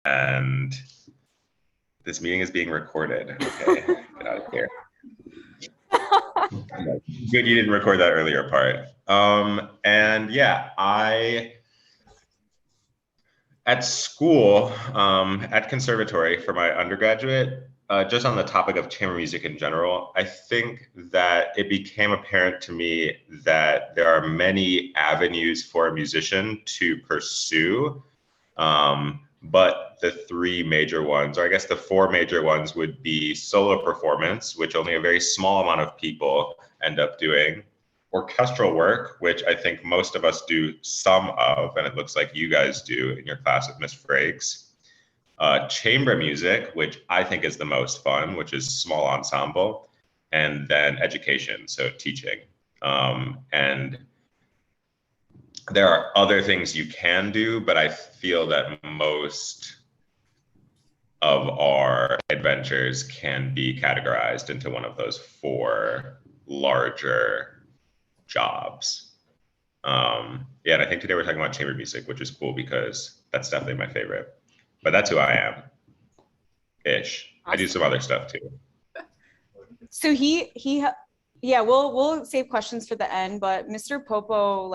And this meeting is being recorded. Okay, get out of here. Good, you didn't record that earlier part. And yeah, at school, at conservatory for my undergraduate, just on the topic of chamber music in general, I think that it became apparent to me that there are many avenues for a musician to pursue. But the three major ones, or I guess the four major ones, would be solo performance, which only a very small amount of people end up doing, orchestral work, which I think most of us do some of, and it looks like you guys do in your class with Miss Frakes. Chamber music, which I think is the most fun, which is small ensemble, and then education, so teaching. And there are other things you can do, but I feel that most of our adventures can be categorized into one of those four larger jobs. Yeah, and I think today we're talking about chamber music, which is cool because that's definitely my favorite. But that's who I am, ish. Awesome. I do some other stuff too. So yeah, we'll save questions for the end, but Mr. Popo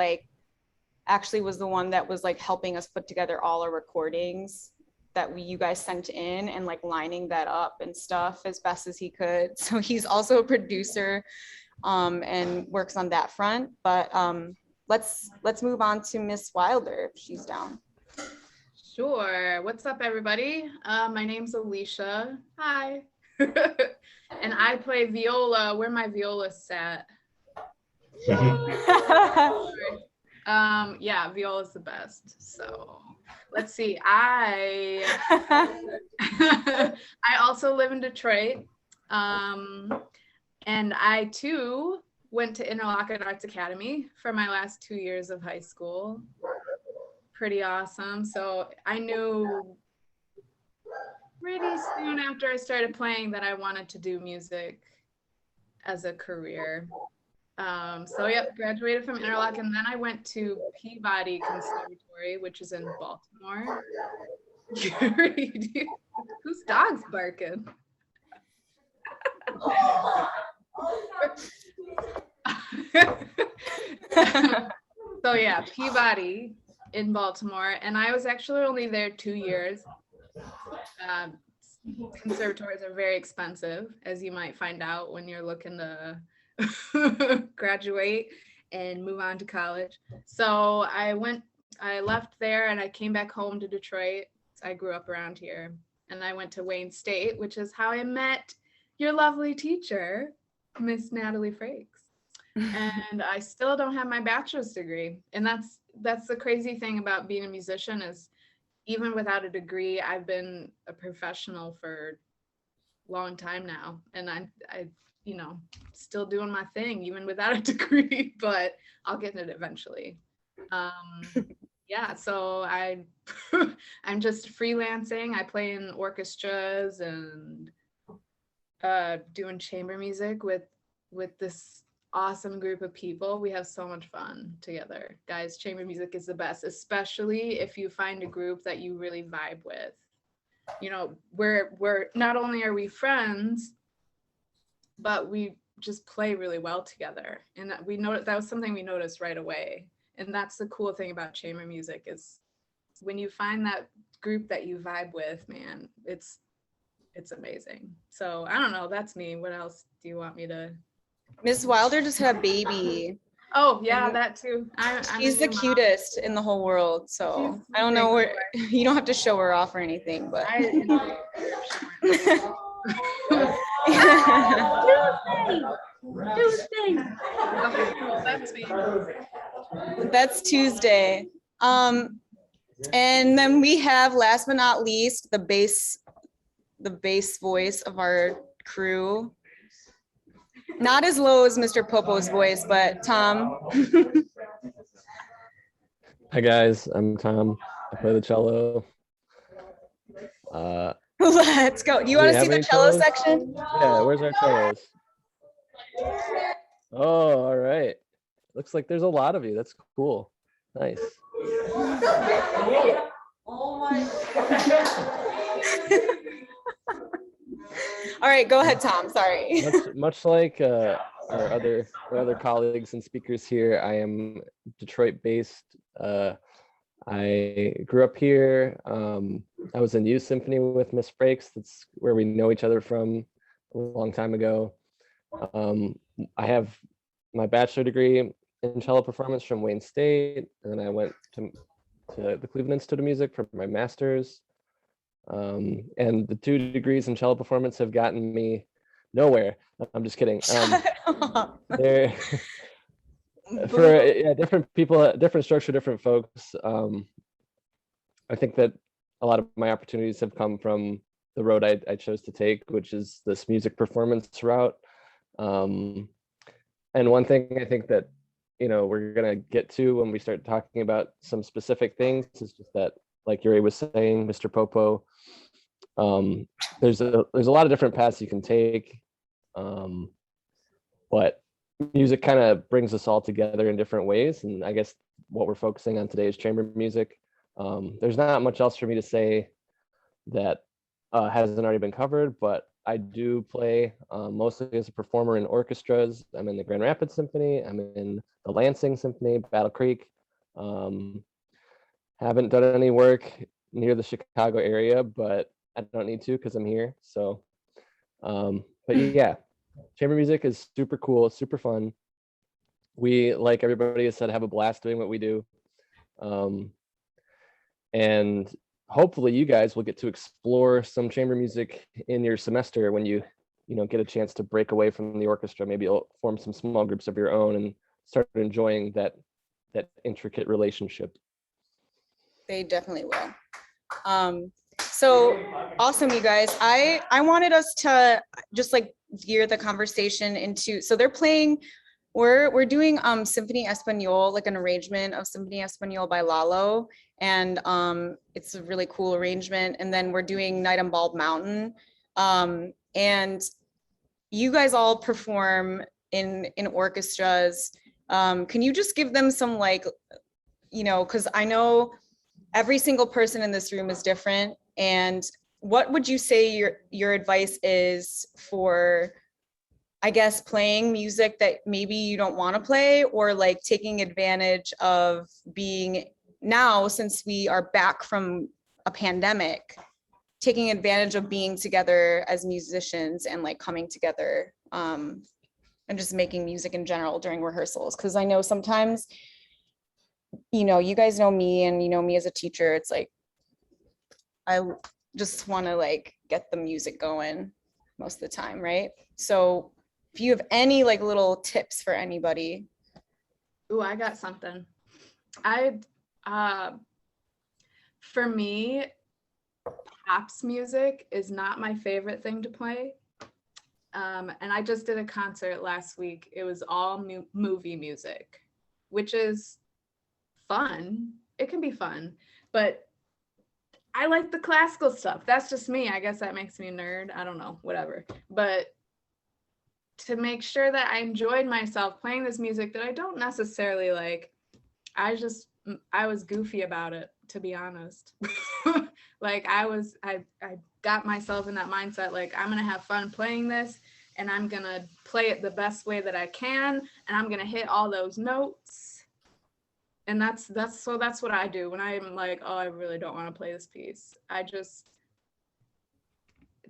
actually was the one that was helping us put together all our recordings that you guys sent in and lining that up and stuff as best as he could. So he's also a producer and works on that front. But let's move on to Miss Wilder if she's down. Sure. What's up, everybody? My name's Alicia. Hi. And I play viola. Where my viola sat. Yeah, viola's the best. So let's see. I also live in Detroit. And I too went to Interlochen Arts Academy for my last 2 years of high school. Pretty awesome. So I knew pretty soon after I started playing that I wanted to do music as a career. So yep, graduated from Interlochen, and then I went to Peabody Conservatory, which is in Baltimore. Whose dog's barking? So yeah, Peabody in Baltimore, and I was actually only there 2 years. Conservatories are very expensive, as you might find out when you're looking to graduate and move on to college. So I left there and I came back home to Detroit. I grew up around here, and I went to Wayne State, which is how I met your lovely teacher, Miss Natalie Frakes. And I still don't have my bachelor's degree. And that's the crazy thing about being a musician is even without a degree, I've been a professional for a long time now. And I still doing my thing even without a degree, but I'll get it eventually. Yeah, so I'm just freelancing. I play in orchestras and doing chamber music with this awesome group of people. We have so much fun together. Guys, chamber music is the best, especially if you find a group that you really vibe with. We're not only are we friends, but we just play really well together. And that was something we noticed right away. And that's the cool thing about chamber music is when you find that group that you vibe with, man, it's amazing. So I don't know, that's me. What else do you want me to? Miss Wilder just had a baby. Oh yeah, that too. She's the cutest in the whole world. So I don't know where you don't have to show her off or anything, but Tuesday. Okay, that's me. That's Tuesday. And then we have, last but not least, the bass voice of our crew. Not as low as Mr. Popo's voice, but Tom. Hi guys, I'm Tom. I play the cello. Let's go. Do you want to see the cello section? Yeah, where's our cellos? Oh, all right. Looks like there's a lot of you. That's cool. Nice. Oh my. All right, go ahead, Tom. Sorry. Much like our other colleagues and speakers here, I am Detroit based. I grew up here. I was in youth symphony with Miss Frakes. That's where we know each other from a long time ago. I have my bachelor degree in cello performance from Wayne State, and then I went to the Cleveland Institute of Music for my master's. And the 2 degrees in cello performance have gotten me nowhere. I'm just kidding. They're for different people, different structure, different folks. I think that a lot of my opportunities have come from the road I chose to take, which is this music performance route. And one thing I think that we're gonna get to when we start talking about some specific things is just that, like Yuri was saying, Mr. Popo, there's a lot of different paths you can take, but music kind of brings us all together in different ways. And I guess what we're focusing on today is chamber music. There's not much else for me to say that hasn't already been covered, but I do play mostly as a performer in orchestras. I'm in the Grand Rapids Symphony. I'm in the Lansing Symphony, Battle Creek. Haven't done any work near the Chicago area, but I don't need to because I'm here. So, but yeah, chamber music is super cool, super fun. We, like everybody has said, have a blast doing what we do. And hopefully you guys will get to explore some chamber music in your semester when you get a chance to break away from the orchestra. Maybe you'll form some small groups of your own and start enjoying that intricate relationship. They definitely will. So awesome, you guys. I wanted us to just like gear the conversation into, so they're playing, we're doing Symphony Español, like an arrangement of Symphony Español by Lalo. And it's a really cool arrangement. And then we're doing Night on Bald Mountain. And you guys all perform in orchestras. Can you just give them some, like, because I know every single person in this room is different. And what would you say your advice is for, I guess, playing music that maybe you don't want to play, or like taking advantage of being, now since we are back from a pandemic, taking advantage of being together as musicians and like coming together and just making music in general during rehearsals? Because I know sometimes, you guys know me, and me as a teacher, it's like I just want to like get the music going most of the time, right? So if you have any like little tips for anybody. Ooh, I got something. For me, pops music is not my favorite thing to play. And I just did a concert last week. It was all movie music, which is fun. It can be fun, but I like the classical stuff. That's just me. I guess that makes me a nerd. I don't know, whatever. But to make sure that I enjoyed myself playing this music that I don't necessarily like, I was goofy about it, to be honest. Like I got myself in that mindset, like I'm gonna have fun playing this, and I'm gonna play it the best way that I can, and I'm gonna hit all those notes. And that's what I do when I'm like, oh, I really don't want to play this piece. I just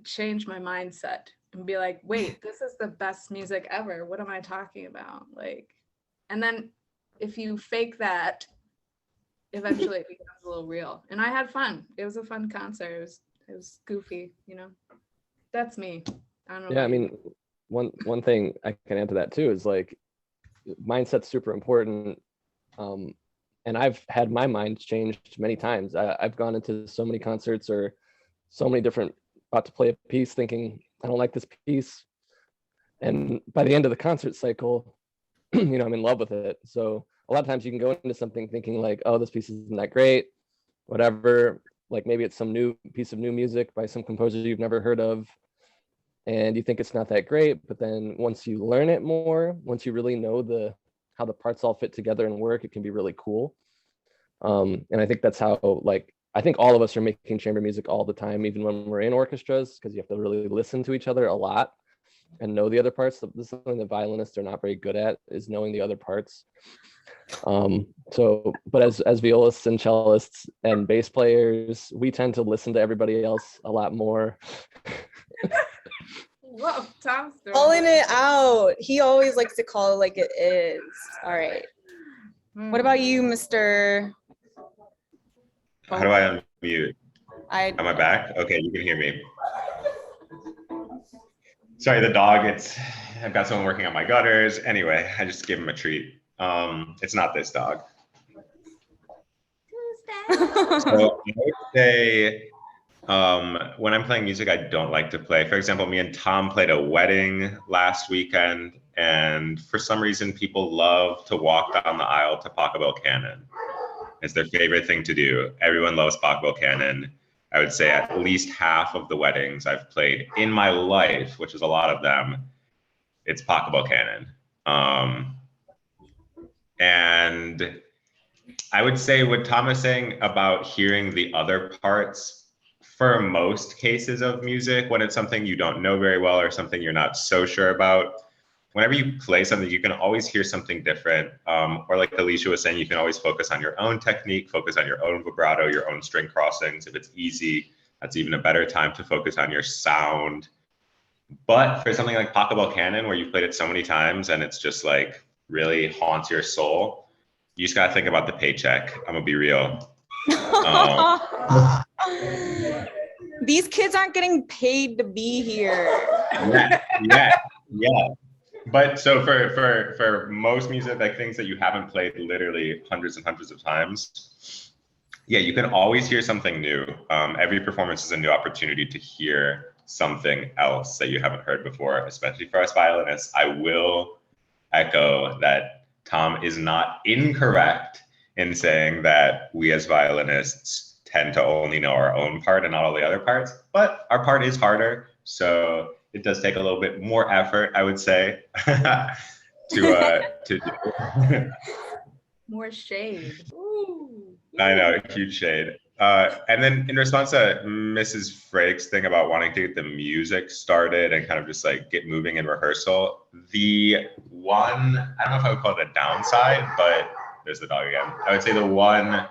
change my mindset and be like, wait, this is the best music ever. What am I talking about? Like, and then if you fake that, eventually it becomes a little real. And I had fun. It was a fun concert. It was goofy, That's me. I don't know. Yeah, I mean, one thing I can add to that too is like mindset's super important. And I've had my mind changed many times. I've gone into so many concerts or so many different, about to play a piece thinking, I don't like this piece. And by the end of the concert cycle, I'm in love with it. So a lot of times you can go into something thinking like, oh, this piece isn't that great, whatever. Like maybe it's some new piece of new music by some composer you've never heard of, and you think it's not that great. But then once you learn it more, once you really know how the parts all fit together and work, it can be really cool. And I think that's how like I think all of us are making chamber music all the time, even when we're in orchestras, because you have to really listen to each other a lot and know the other parts. This is something that violinists are not very good at, is knowing the other parts. But as violists and cellists and bass players, we tend to listen to everybody else a lot more. Whoa, Tom's calling it out. He always likes to call it like it is. All right. What about you, Mr. How do I unmute? Am I back? Okay, you can hear me. Sorry, the dog, I've got someone working on my gutters. Anyway, I just gave him a treat. It's not this dog. So I would say when I'm playing music, I don't like to play. For example, me and Tom played a wedding last weekend, and for some reason, people love to walk down the aisle to Pachelbel Canon. It's their favorite thing to do. Everyone loves Pachelbel Canon. I would say at least half of the weddings I've played in my life, which is a lot of them, it's Pachelbel Canon. And I would say what Tom is saying about hearing the other parts, for most cases of music, when it's something you don't know very well or something you're not so sure about, whenever you play something, you can always hear something different. Or like Alicia was saying, you can always focus on your own technique, focus on your own vibrato, your own string crossings. If it's easy, that's even a better time to focus on your sound. But for something like Pachelbel Canon, where you've played it so many times and it's just like really haunts your soul, you just gotta think about the paycheck. I'm gonna be real. These kids aren't getting paid to be here. Yeah. But so for most music, like things that you haven't played literally hundreds and hundreds of times, yeah, you can always hear something new. Every performance is a new opportunity to hear something else that you haven't heard before, especially for us violinists. I will echo that Tom is not incorrect in saying that we as violinists tend to only know our own part and not all the other parts, but our part is harder. So it does take a little bit more effort, I would say, to do. More shade. Ooh. I know, huge shade. And then in response to Mrs. Frakes' thing about wanting to get the music started and kind of just like get moving in rehearsal, the one, I don't know if I would call it a downside, but there's the dog again. I would say the one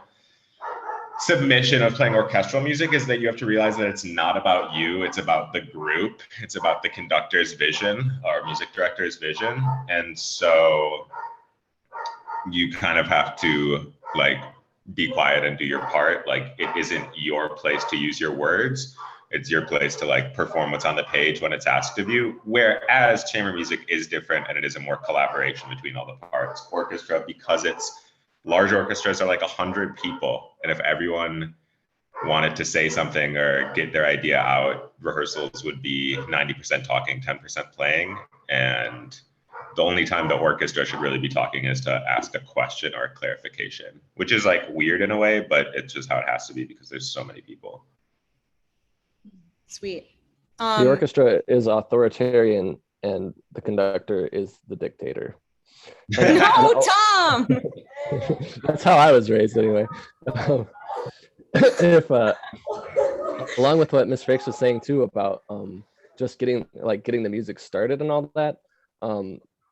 submission of playing orchestral music is that you have to realize that it's not about you, it's about the group, it's about the conductor's vision or music director's vision. And so you kind of have to like be quiet and do your part. Like it isn't your place to use your words, it's your place to like perform what's on the page when it's asked of you. Whereas chamber music is different and it is a more collaboration between all the parts. Orchestra, because it's large orchestras are like 100 people. And if everyone wanted to say something or get their idea out, rehearsals would be 90% talking, 10% playing. And the only time the orchestra should really be talking is to ask a question or a clarification, which is like weird in a way, but it's just how it has to be because there's so many people. Sweet. The orchestra is authoritarian and the conductor is the dictator. No, Tom! That's how I was raised anyway. If along with what Miss Frakes was saying too about just getting the music started and all that,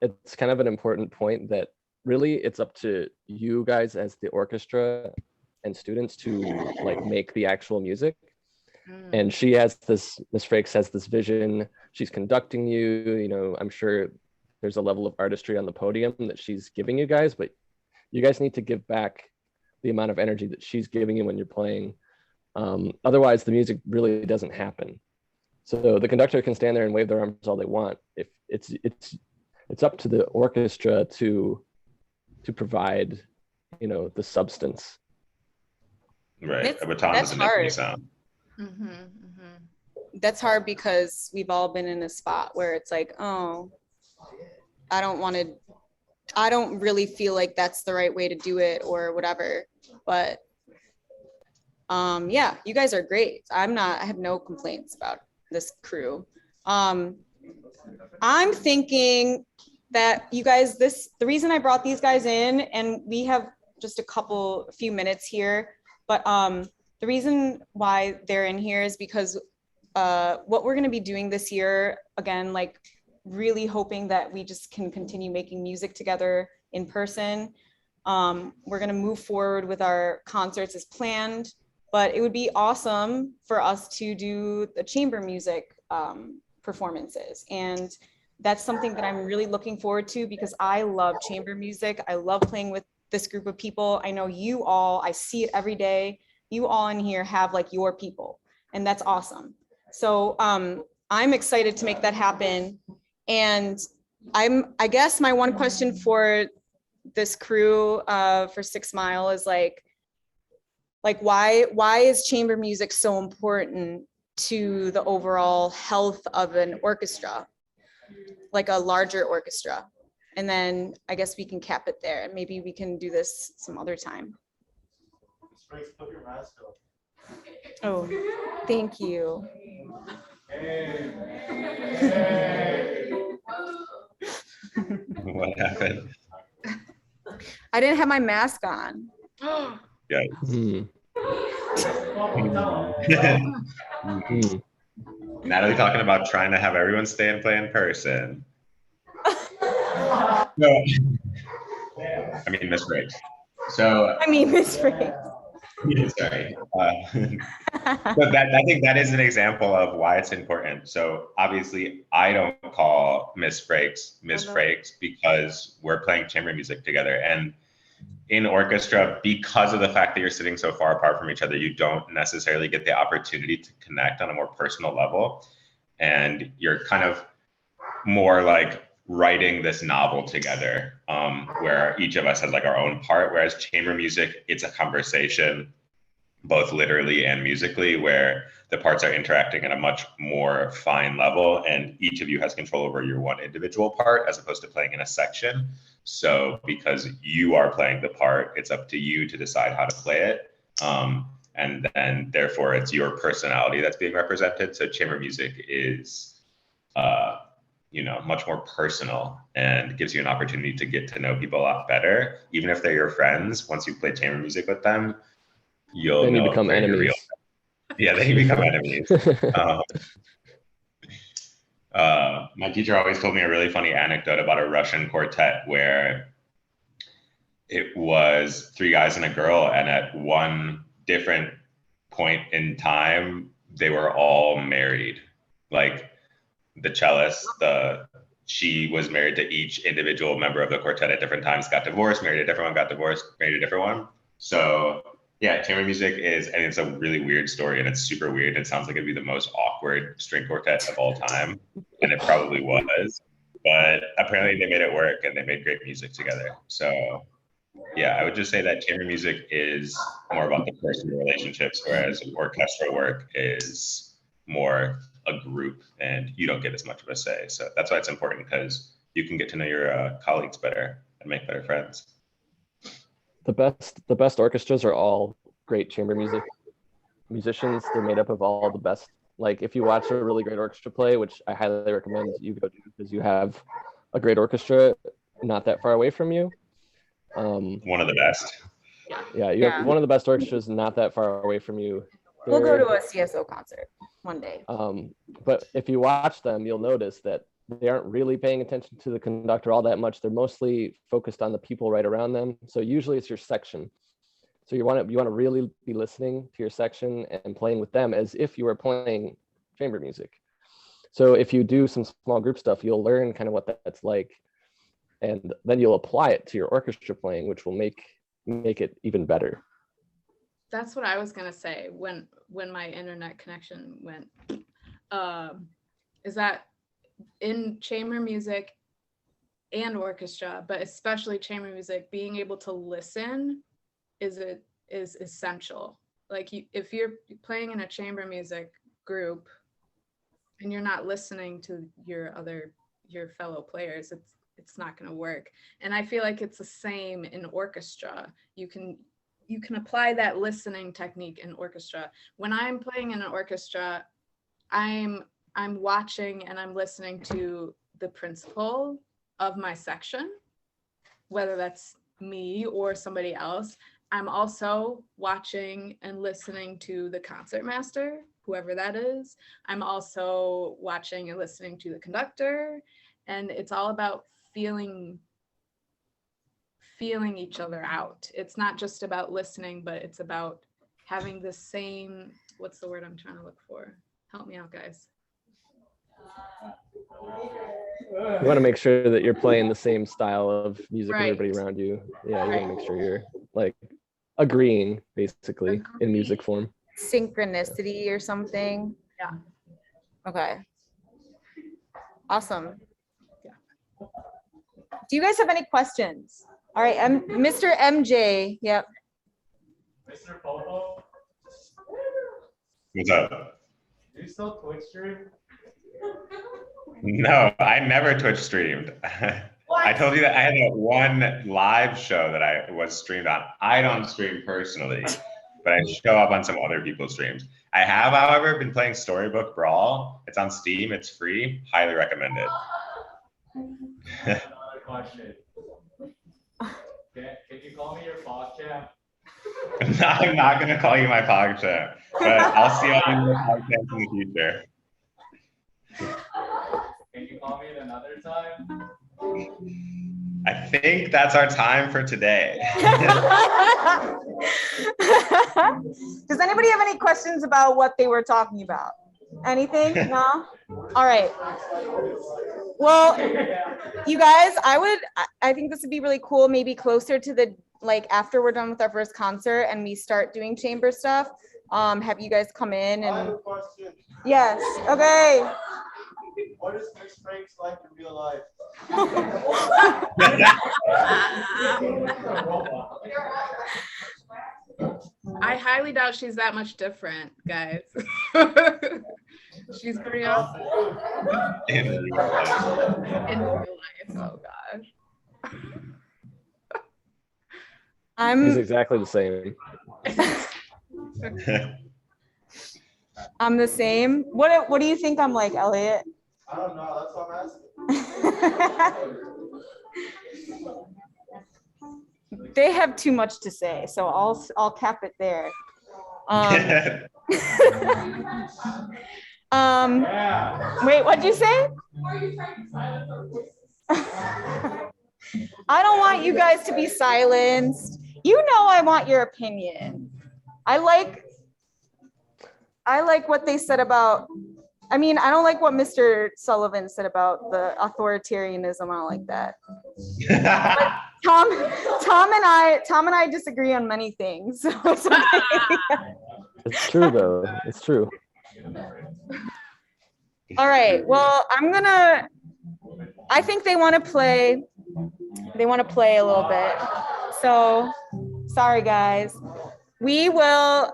it's kind of an important point that really it's up to you guys as the orchestra and students to like make the actual music. And she has this, Miss Frakes has this vision, she's conducting you, I'm sure there's a level of artistry on the podium that she's giving you guys, but you guys need to give back the amount of energy that she's giving you when you're playing. Otherwise the music really doesn't happen. So the conductor can stand there and wave their arms all they want. If it's up to the orchestra to provide, the substance. Right, but Tom doesn't make any sound. Mm-hmm, mm-hmm. That's hard because we've all been in a spot where it's like, oh, I don't really feel like that's the right way to do it or whatever. But yeah, you guys are great. I have no complaints about this crew. I'm thinking that you guys, the reason I brought these guys in, and we have just a few minutes here, but the reason why they're in here is because what we're going to be doing this year, again, like really hoping that we just can continue making music together in person. We're going to move forward with our concerts as planned, but it would be awesome for us to do the chamber music performances. And that's something that I'm really looking forward to because I love chamber music. I love playing with this group of people. I know you all, I see it every day. You all in here have like your people, and that's awesome. So I'm excited to make that happen. And I guess my one question for this crew for 6 Mile is like why is chamber music so important to the overall health of an orchestra, like a larger orchestra? And then I guess we can cap it there, and maybe we can do this some other time. Put your mask on. Oh, thank you. What happened? I didn't have my mask on. Yeah. Natalie talking about trying to have everyone stay and play in person. No. I mean, Miss Briggs. So. I mean, Miss Briggs. Sorry. But I think that is an example of why it's important. So obviously, I don't call Miss Frakes Miss Frakes because we're playing chamber music together. And in orchestra, because of the fact that you're sitting so far apart from each other, you don't necessarily get the opportunity to connect on a more personal level. And you're kind of more like writing this novel together, where each of us has like our own part. Whereas chamber music, it's a conversation, both literally and musically, where the parts are interacting at a much more fine level, and each of you has control over your one individual part as opposed to playing in a section. So because you are playing the part, it's up to you to decide how to play it. And then therefore it's your personality that's being represented. So chamber music is, much more personal and gives you an opportunity to get to know people a lot better. Even if they're your friends, once you play chamber music with them, then you become enemies. Yeah, then you become enemies. My teacher always told me a really funny anecdote about a Russian quartet where it was 3 guys and a girl, and at one different point in time, they were all married. Like the cellist, she was married to each individual member of the quartet at different times, got divorced, married a different one, got divorced, married a different one. So yeah, chamber music and it's a really weird story, and it's super weird. It sounds like it'd be the most awkward string quartet of all time, and it probably was, but apparently they made it work and they made great music together. So yeah, I would just say that chamber music is more about the personal relationships, whereas orchestral work is more a group and you don't get as much of a say. So that's why it's important, because you can get to know your colleagues better and make better friends. The best orchestras are all great chamber musicians. They're made up of all the best. Like if you watch a really great orchestra play, which I highly recommend you go do, because you have a great orchestra not that far away from you. One of the best. Yeah, you have one of the best orchestras not that far away from you. We'll go to a CSO concert one day. But if you watch them, you'll notice that they aren't really paying attention to the conductor all that much. They're mostly focused on the people right around them. So usually it's your section. So you want to really be listening to your section and playing with them as if you were playing chamber music. So if you do some small group stuff, you'll learn kind of what that's like, and then you'll apply it to your orchestra playing, which will make it even better. That's what I was gonna say when my internet connection went. Is that in chamber music and orchestra, but especially chamber music, being able to listen is essential. Like if you're playing in a chamber music group and you're not listening to your fellow players, it's not going to work. And I feel like it's the same in orchestra. You can apply that listening technique in orchestra. When I'm playing in an orchestra, I'm watching and I'm listening to the principal of my section, whether that's me or somebody else. I'm also watching and listening to the concertmaster, whoever that is. I'm also watching and listening to the conductor, and it's all about feeling each other out. It's not just about listening, but it's about having the same, what's the word I'm trying to look for? Help me out, guys. You want to make sure that you're playing the same style of music Right. with everybody around you. Yeah, you Right. want to make sure you're like agreeing basically in music form. Synchronicity or something. Yeah. Okay. Awesome. Yeah. Do you guys have any questions? All right, Mr. MJ. Yep. Mr. Popo, What's up? do you still Twitch stream? No, I never Twitch streamed. I told you that I had that one live show that I was streamed on. I don't stream personally, but I show up on some other people's streams. I have, however, been playing Storybook Brawl. It's on Steam. It's free. Highly recommend it. Another question. Can you call me your fog champ? No, I'm not going to call you my pog champ, but I'll see all you in the pog champs in the future. Can you call me at another time? I think that's our time for today. Does anybody have any questions about what they were talking about? Anything? No? All right. Well, you guys, I think this would be really cool, maybe closer to the, like after we're done with our first concert and we start doing chamber stuff, have you guys come in I have a and, question. yes, okay. What is Miss Franks like in real life? I highly doubt she's that much different, guys. She's pretty awesome In real life. in real life. Oh gosh. He's exactly the same. I'm the same. What do you think I'm like, Elliot? I don't know. That's what I'm asking. They have too much to say, so I'll cap it there. Yeah. Wait, what'd you say? I don't want you guys to be silenced. You know I want your opinion. I like what they said about, I mean, I don't like what Mr. Sullivan said about the authoritarianism. I don't like that. But Tom and I disagree on many things. So it's okay. It's true though. It's true. All right. Well, I think they want to play. They want to play a little bit. So sorry, guys. We'll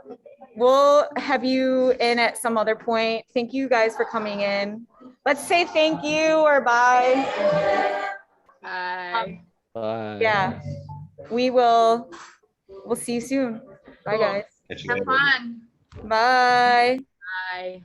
have you in at some other point. Thank you guys for coming in. Let's say thank you or bye. Bye. Bye. Yeah, we'll see you soon. Bye, Cool. guys. It's Have later. fun. Bye. Bye.